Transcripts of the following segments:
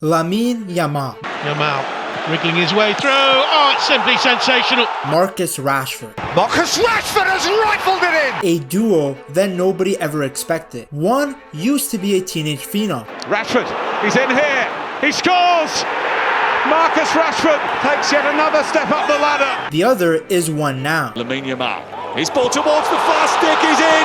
Lamine Yamal. Yamal wriggling his way through. Oh, it's simply sensational. Marcus Rashford. Marcus Rashford has rifled it in. A duo that nobody ever expected. One used to be a teenage phenom. Rashford, he's in here. He scores. Marcus Rashford takes yet another step up the ladder. The other is one now. Lamine Yamal. His ball towards the far stick is in.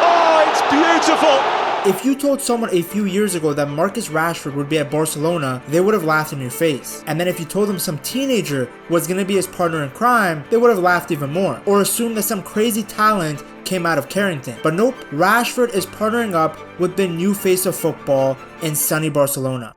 Oh, it's beautiful. If you told someone a few years ago that Marcus Rashford would be at Barcelona, they would have laughed in your face. And then if you told them some teenager was going to be his partner in crime, they would have laughed even more. Or assumed that some crazy talent came out of Carrington. But nope, Rashford is partnering up with the new face of football in sunny Barcelona.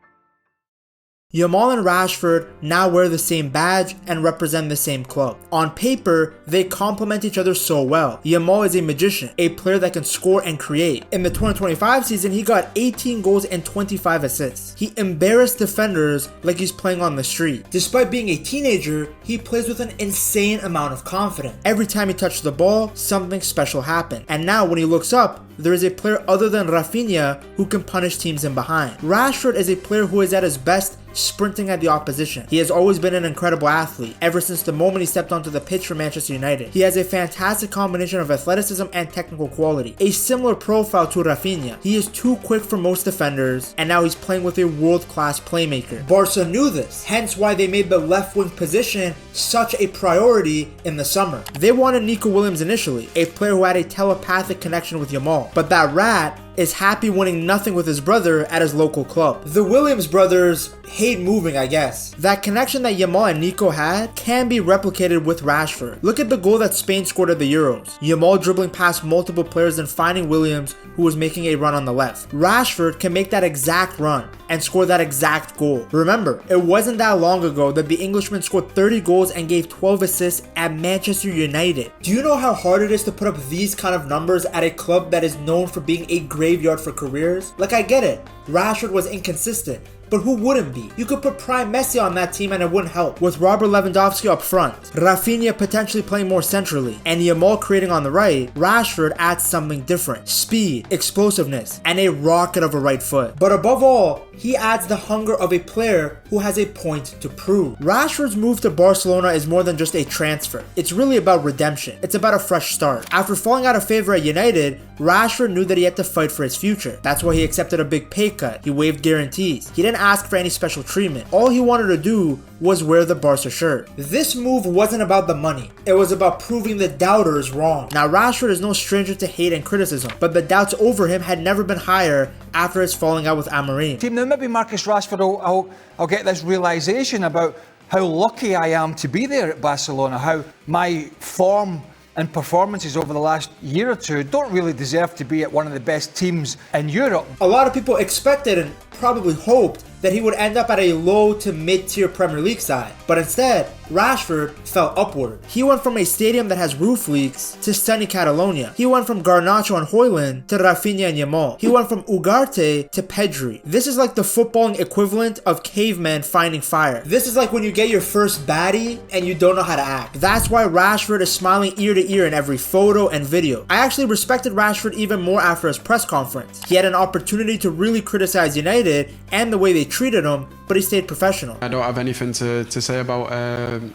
Yamal and Rashford now wear the same badge and represent the same club. On paper, they complement each other so well. Yamal is a magician, a player that can score and create. In the 2025 season, he got 18 goals and 25 assists. He embarrassed defenders like he's playing on the street. Despite being a teenager, he plays with an insane amount of confidence. Every time he touches the ball, something special happened. And now when he looks up, there is a player other than Rafinha who can punish teams in behind. Rashford is a player who is at his best sprinting at the opposition. He has always been an incredible athlete, ever since the moment he stepped onto the pitch for Manchester United. He has a fantastic combination of athleticism and technical quality, a similar profile to Rafinha. He is too quick for most defenders, and now he's playing with a world-class playmaker. Barca knew this, hence why they made the left wing position such a priority in the summer. They wanted Nico Williams initially, a player who had a telepathic connection with Yamal, but that rat is happy winning nothing with his brother at his local club. The Williams brothers hate moving, I guess. That connection that Yamal and Nico had can be replicated with Rashford. Look at the goal that Spain scored at the Euros. Yamal dribbling past multiple players and finding Williams, who was making a run on the left. Rashford can make that exact run and score that exact goal. Remember, it wasn't that long ago that the Englishman scored 30 goals and gave 12 assists at Manchester United. Do you know how hard it is to put up these kind of numbers at a club that is known for being a graveyard for careers? Like, I get it, Rashford was inconsistent, but who wouldn't be? You could put prime Messi on that team and it wouldn't help. With Robert Lewandowski up front, Rafinha potentially playing more centrally, and Yamal creating on the right, Rashford adds something different. Speed, explosiveness, and a rocket of a right foot. But above all, he adds the hunger of a player who has a point to prove. Rashford's move to Barcelona is more than just a transfer. It's really about redemption. It's about a fresh start. After falling out of favor at United, Rashford knew that he had to fight for his future. That's why he accepted a big pay cut. He waived guarantees. He didn't ask for any special treatment. All he wanted to do was wear the Barca shirt. This move wasn't about the money. It was about proving the doubters wrong. Now, Rashford is no stranger to hate and criticism, but the doubts over him had never been higher after his falling out with Amorim. Now maybe Marcus Rashford will get this realisation about how lucky I am to be there at Barcelona, how my form and performances over the last year or two don't really deserve to be at one of the best teams in Europe. A lot of people expected and probably hoped that he would end up at a low to mid-tier Premier League side, but instead, Rashford fell upward. He went from a stadium that has roof leaks to sunny Catalonia. He went from Garnacho and Højlund to Rafinha and Yamal. He went from Ugarte to Pedri. This is like the footballing equivalent of cavemen finding fire. This is like when you get your first baddie and you don't know how to act. That's why Rashford is smiling ear to ear in every photo and video. I actually respected Rashford even more after his press conference. He had an opportunity to really criticize United and the way they treated him, but he stayed professional. I don't have anything to say about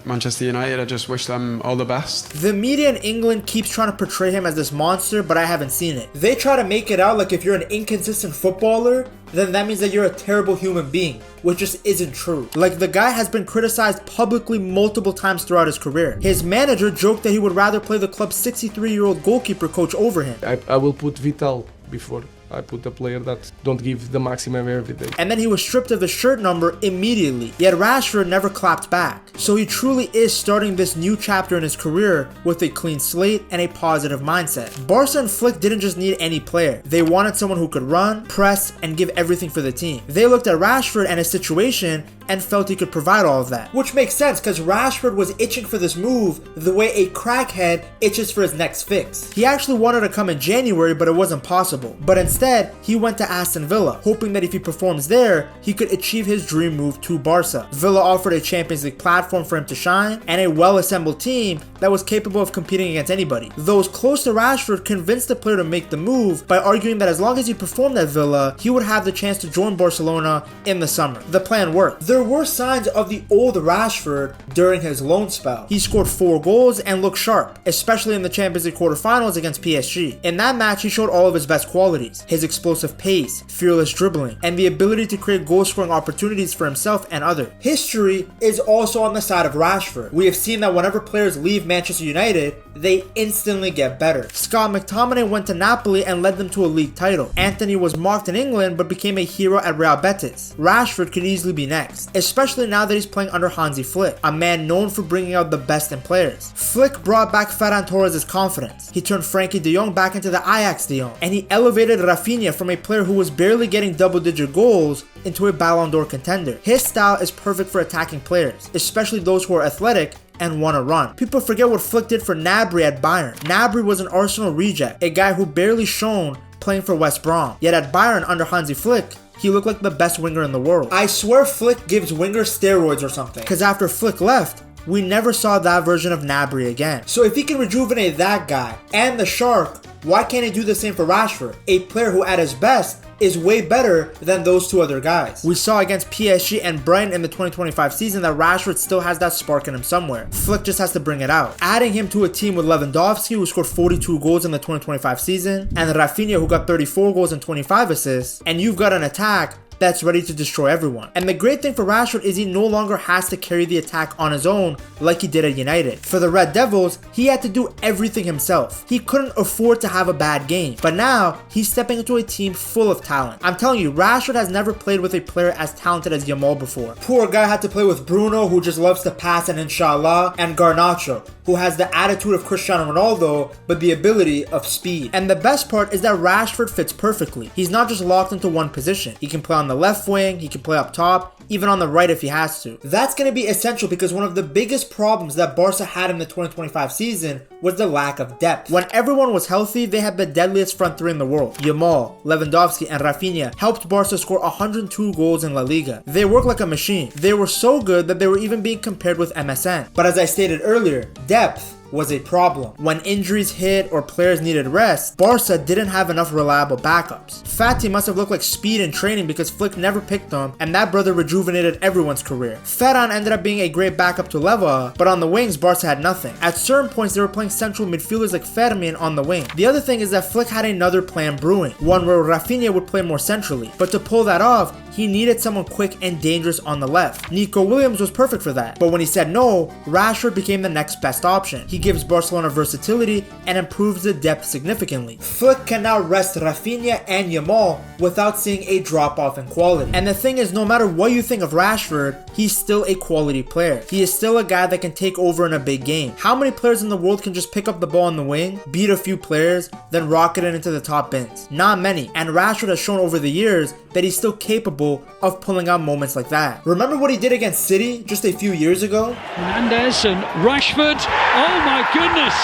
Manchester United. I just wish them all the best. The media in England keeps trying to portray him as this monster, but I haven't seen it. They try to make it out like if you're an inconsistent footballer, then that means that you're a terrible human being, which just isn't true. Like, the guy has been criticized publicly multiple times throughout his career. His manager joked that he would rather play the club's 63-year-old goalkeeper coach over him. I will put Vital before I put a player that don't give the maximum every day. And then he was stripped of the shirt number immediately. Yet Rashford never clapped back. So he truly is starting this new chapter in his career with a clean slate and a positive mindset. Barca and Flick didn't just need any player. They wanted someone who could run, press, and give everything for the team. They looked at Rashford and his situation and felt he could provide all of that. Which makes sense because Rashford was itching for this move the way a crackhead itches for his next fix. He actually wanted to come in January, but it wasn't possible. But instead, he went to Aston Villa, hoping that if he performs there, he could achieve his dream move to Barca. Villa offered a Champions League platform for him to shine and a well-assembled team that was capable of competing against anybody. Those close to Rashford convinced the player to make the move by arguing that as long as he performed at Villa, he would have the chance to join Barcelona in the summer. The plan worked. There were signs of the old Rashford during his loan spell. He scored 4 goals and looked sharp, especially in the Champions League quarterfinals against PSG. In that match, he showed all of his best qualities: his explosive pace, fearless dribbling, and the ability to create goal-scoring opportunities for himself and others. History is also on the side of Rashford. We have seen that whenever players leave Manchester United, they instantly get better. Scott McTominay went to Napoli and led them to a league title. Anthony was mocked in England but became a hero at Real Betis. Rashford could easily be next, especially now that he's playing under Hansi Flick, a man known for bringing out the best in players. Flick brought back Ferran Torres' confidence. He turned Frankie de Jong back into the Ajax de Jong, and he elevated Rafinha from a player who was barely getting double-digit goals into a Ballon d'Or contender. His style is perfect for attacking players, especially those who are athletic and want to run. People forget what Flick did for Gnabry at Bayern. Gnabry was an Arsenal reject, a guy who barely shone playing for West Brom. Yet at Bayern under Hansi Flick, he looked like the best winger in the world. I swear Flick gives wingers steroids or something, because after Flick left, we never saw that version of Gnabry again. So if he can rejuvenate that guy and the Shark, why can't he do the same for Rashford, a player who at his best is way better than those two other guys? We saw against PSG and Brighton in the 2025 season that Rashford still has that spark in him somewhere. Flick just has to bring it out. Adding him to a team with Lewandowski, who scored 42 goals in the 2025 season, and Rafinha, who got 34 goals and 25 assists, and you've got an attack that's ready to destroy everyone. And the great thing for Rashford is he no longer has to carry the attack on his own like he did at United. For the Red Devils, he had to do everything himself. He couldn't afford to have a bad game. But now, he's stepping into a team full of talent. I'm telling you, Rashford has never played with a player as talented as Yamal before. Poor guy had to play with Bruno, who just loves to pass and inshallah, and Garnacho, who has the attitude of Cristiano Ronaldo, but the ability of speed. And the best part is that Rashford fits perfectly. He's not just locked into one position. He can play on the left wing, he can play up top, even on the right if he has to. That's going to be essential because one of the biggest problems that Barca had in the 2025 season was the lack of depth. When everyone was healthy, they had the deadliest front three in the world. Yamal, Lewandowski, and Rafinha helped Barca score 102 goals in La Liga. They worked like a machine. They were so good that they were even being compared with MSN. But as I stated earlier, depth was a problem. When injuries hit or players needed rest, Barca didn't have enough reliable backups. Fati must have looked like speed in training because Flick never picked him, and that brother rejuvenated everyone's career. Ferran ended up being a great backup to Leva, but on the wings, Barca had nothing. At certain points, they were playing central midfielders like Fermin on the wing. The other thing is that Flick had another plan brewing, one where Rafinha would play more centrally. But to pull that off, he needed someone quick and dangerous on the left. Nico Williams was perfect for that. But when he said no, Rashford became the next best option. He gives Barcelona versatility and improves the depth significantly. Flick can now rest Rafinha and Yamal without seeing a drop-off in quality. And the thing is, no matter what you think of Rashford, he's still a quality player. He is still a guy that can take over in a big game. How many players in the world can just pick up the ball on the wing, beat a few players, then rocket it into the top bins? Not many. And Rashford has shown over the years that he's still capable of pulling out moments like that. Remember what he did against City just a few years ago? Hernandez and Rashford. Oh my goodness!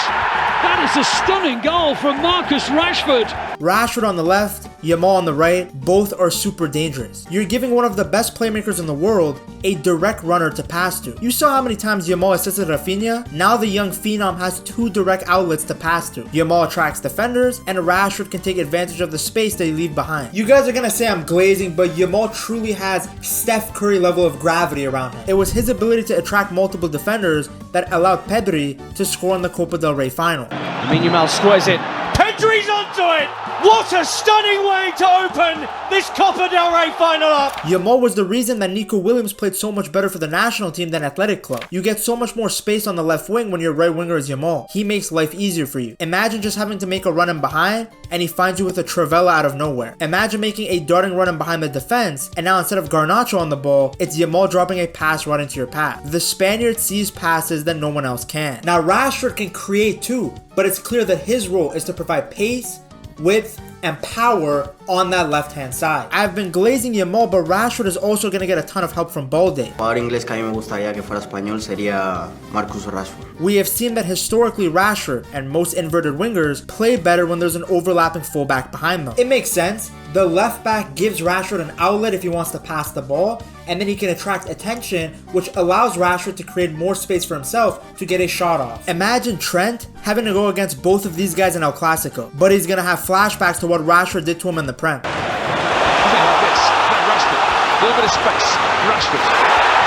That is a stunning goal from Marcus Rashford. Rashford on the left, Yamal on the right, both are super dangerous. You're giving one of the best playmakers in the world a direct runner to pass to. You saw how many times Yamal assisted Rafinha? Now the young phenom has two direct outlets to pass to. Yamal attracts defenders, and Rashford can take advantage of the space they leave behind. You guys are gonna say I'm glazing, but Yamal truly has Steph Curry level of gravity around him. It was his ability to attract multiple defenders that allowed Pedri to score in the Copa del Rey final. Lamine Yamal squares it. Pedri's onto it! What a stunning way to open this Copa del Rey final up! Yamal was the reason that Nico Williams played so much better for the national team than Athletic Club. You get so much more space on the left wing when your right winger is Yamal. He makes life easier for you. Imagine just having to make a run in behind and he finds you with a Travella out of nowhere. Imagine making a darting run in behind the defense and now instead of Garnacho on the ball, it's Yamal dropping a pass right into your path. The Spaniard sees passes that no one else can. Now Rashford can create too, but it's clear that his role is to provide pace, width, and power on that left-hand side. I've been glazing Yamal, but Rashford is also going to get a ton of help from Balde. Jugador inglés que a mí me gustaría que fuera español sería Marcus Rashford. We have seen that historically Rashford and most inverted wingers play better when there's an overlapping fullback behind them. It makes sense. The left back gives Rashford an outlet if he wants to pass the ball, and then he can attract attention, which allows Rashford to create more space for himself to get a shot off. Imagine Trent having to go against both of these guys in El Clasico, but he's gonna have flashbacks to what Rashford did to him in the Prem. Something like this. Now Rashford. A little bit of space. Rashford.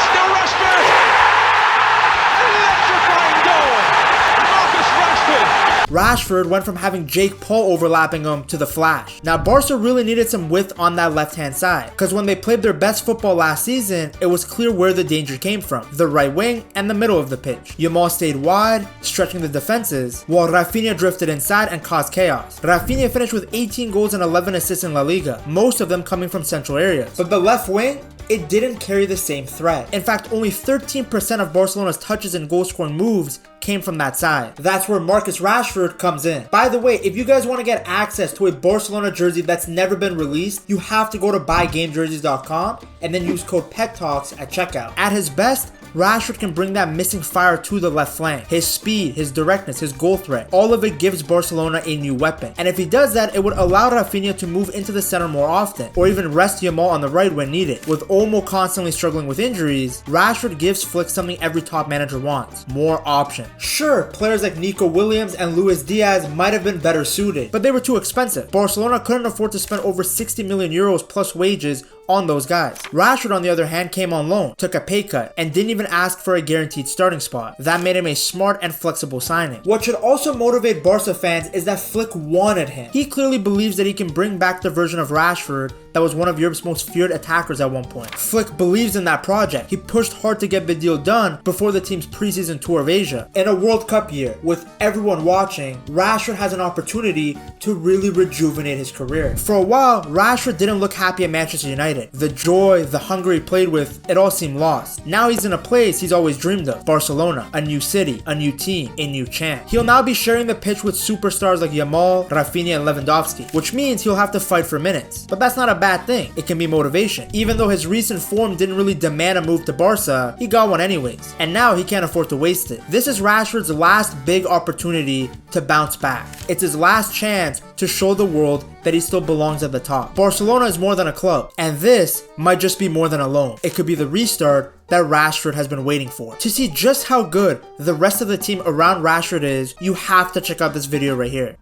Still Rashford! Electrifying goal! Marcus Rashford! Rashford went from having Jake Paul overlapping him to the Flash. Now Barca really needed some width on that left hand side, because when they played their best football last season, it was clear where the danger came from, the right wing and the middle of the pitch. Yamal stayed wide, stretching the defenses, while Rafinha drifted inside and caused chaos. Rafinha finished with 18 goals and 11 assists in La Liga, most of them coming from central areas. But the left wing, it didn't carry the same threat. In fact, only 13% of Barcelona's touches and goal-scoring moves came from that side. That's where Marcus Rashford comes in. By the way, if you guys want to get access to a Barcelona jersey that's never been released, you have to go to buygamejerseys.com and then use code PETTALKS at checkout. At his best, Rashford can bring that missing fire to the left flank. His speed, his directness, his goal threat, all of it gives Barcelona a new weapon. And if he does that, it would allow Rafinha to move into the center more often, or even rest Yamal on the right when needed. With Olmo constantly struggling with injuries, Rashford gives Flick something every top manager wants: more options. Sure, players like Nico Williams and Luis Diaz might have been better suited, but they were too expensive. Barcelona couldn't afford to spend over 60 million euros plus wages on those guys. Rashford, on the other hand, came on loan, took a pay cut, and didn't even ask for a guaranteed starting spot. That made him a smart and flexible signing. What should also motivate Barca fans is that Flick wanted him. He clearly believes that he can bring back the version of Rashford that was one of Europe's most feared attackers at one point. Flick believes in that project. He pushed hard to get the deal done before the team's preseason tour of Asia. In a World Cup year, with everyone watching, Rashford has an opportunity to really rejuvenate his career. For a while, Rashford didn't look happy at Manchester United. The joy, the hunger he played with, it all seemed lost. Now he's in a place he's always dreamed of: Barcelona, a new city, a new team, a new champ. He'll now be sharing the pitch with superstars like Yamal, Rafinha, and Lewandowski, which means he'll have to fight for minutes. But that's not a bad thing. It can be motivation. Even though his recent form didn't really demand a move to Barca, he got one anyways, and now he can't afford to waste it. This is Rashford's last big opportunity to bounce back. It's his last chance to show the world that he still belongs at the top. Barcelona is more than a club, and this might just be more than a loan. It could be the restart that Rashford has been waiting for. To see just how good the rest of the team around Rashford is, you have to check out this video right here.